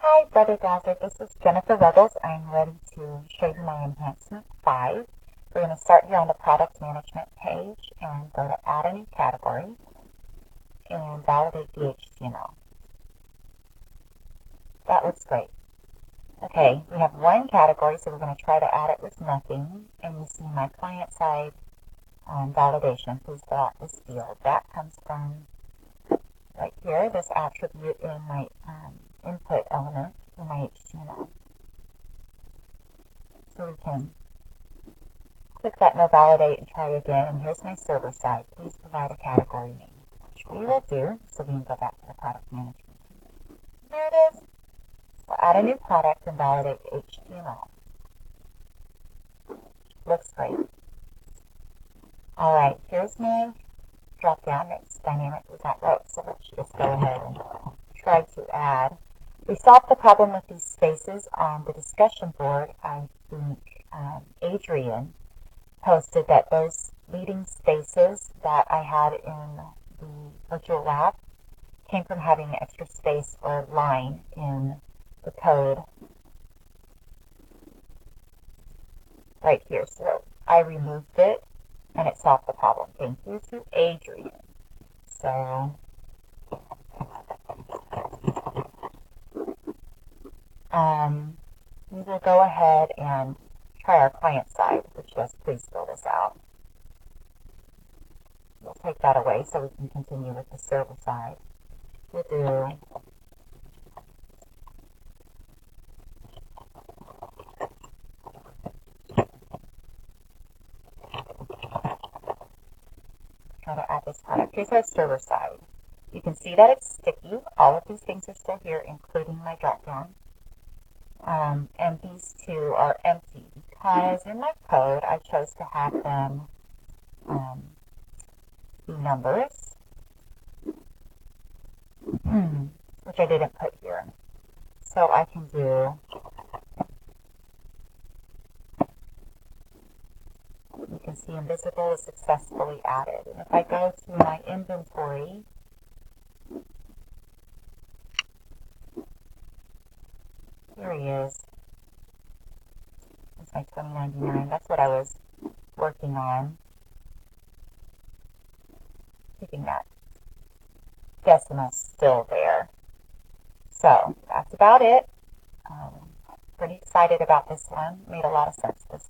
Hi, Brother Dazzler. This is Jennifer Ruggles. I'm ready to show you my Enhancement 5. We're going to start here on the Product Management page and go to Add a New Category and validate the HTML. That looks great. Okay, we have one category, so we're going to try to add it with nothing. And you see my client-side validation. Please fill out this field. That comes from right here, this attribute in my input element in my HTML. So we can click that no validate and try again. And here's my server side. Please provide a category name, which we will do. So we can go back to the product management. There it is. We'll add a new product and validate HTML. Looks great. All right, here's my drop down. It's dynamic. We got rows. So let's just go ahead and try to add. We solved the problem with these spaces on the discussion board. I think Adrian posted that those leading spaces that I had in the virtual lab came from having an extra space or line in the code right here. So I removed it and it solved the problem. Thank you to Adrian. So we will go ahead and try our client side, which does please fill this out. We'll take that away so we can continue with the server side. We'll do try to add this product. Here's our server side. You can see that it's sticky. All of these things are still here, including my drop down. And these two are empty because in my code I chose to have them be numbers, which I didn't put here. So I can do, you can see invisible is successfully added. And if I go to my inventory, here he is. That's my 2099. That's what I was working on. Keeping that decimal still there. So that's about it. Pretty excited about this one. Made a lot of sense this